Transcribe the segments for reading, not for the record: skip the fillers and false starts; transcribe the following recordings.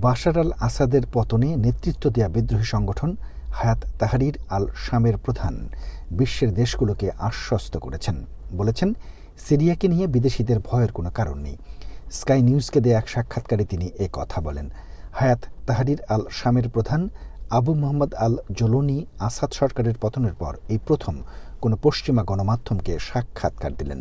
বাশার আল আসাদের পতনে নেতৃত্ব দেয়া বিদ্রোহী সংগঠন হায়াত তাহরির আল শামের প্রধান বিশ্বের দেশগুলোকে আশ্বস্ত করেছেন, বলেছেন সিরিয়াকে নিয়ে বিদেশিদের ভয়ের কোনো কারণ নেই। স্কাই নিউজকে দেয়া এক সাক্ষাৎকারে তিনি এ কথা বলেন। হায়াত তাহরির আল শামের প্রধান আবু মোহাম্মদ আল জোলনি আসাদ সরকারের পতনের পর এই প্রথম কোনো পশ্চিমা গণমাধ্যমকে সাক্ষাৎকার দিলেন।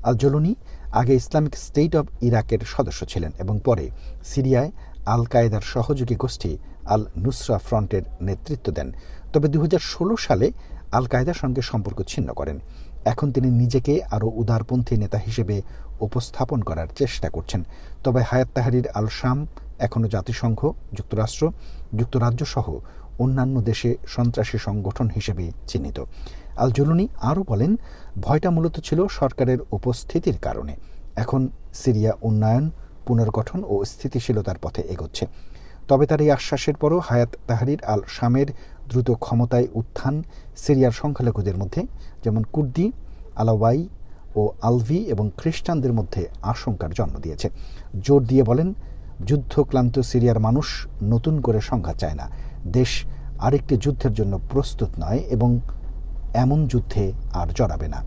আল জোলনি আগে ইসলামিক স্টেট অব ইরাকের সদস্য ছিলেন এবং পরে সিরিয়ায় আল কায়েদার সহযোগী গোষ্ঠী আল নুসরা ফ্রন্টের নেতৃত্ব দেন। তবে 2016 সালে আল কায়েদার সঙ্গে সম্পর্ক ছিন্ন করেন। এখন তিনি নিজেকে আরও উদারপন্থী নেতা হিসেবে উপস্থাপন করার চেষ্টা করছেন। তবে হায়াত তাহরির আল শাম এখনও জাতিসংঘ, যুক্তরাষ্ট্র, যুক্তরাজ্য সহ অন্যান্য দেশে সন্ত্রাসী সংগঠন হিসেবে চিহ্নিত। আল জুলুনি আরও বলেন, ভয়টা মূলত ছিল সরকারের উপস্থিতির কারণে। এখন সিরিয়া উন্নয়ন, পুনর্গঠন ও স্থিতিশীলতার পথে এগোচ্ছে। তবে তার এই আশ্বাসের পরও হায়াত তাহরির আল শামের দ্রুত ক্ষমতায় উত্থান সিরিয়ার সংখ্যালঘুদের মধ্যে, যেমন কুর্দি, আলাওয়াই ও আলভি এবং খ্রিস্টানদের মধ্যে আশঙ্কার জন্ম দিয়েছে। জোর দিয়ে বলেন, যুদ্ধক্লান্ত সিরিয়ার মানুষ নতুন করে সংঘাত চায় না। দেশ আরেকটি যুদ্ধের জন্য প্রস্তুত নয় এবং এমন যুদ্ধে আর জড়াবে না।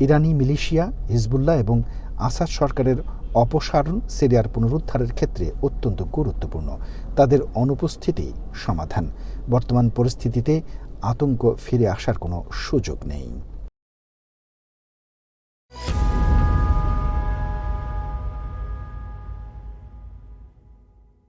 ইরানি মিলিশিয়া, হিজবুল্লাহ এবং আসাদ সরকারের অপসারণ সিরিয়ার পুনরুদ্ধারের ক্ষেত্রে অত্যন্ত গুরুত্বপূর্ণ। তাদের অনুপস্থিতি সমাধান। বর্তমান পরিস্থিতিতে আতঙ্ক ফিরে আসার কোনো সুযোগ নেই।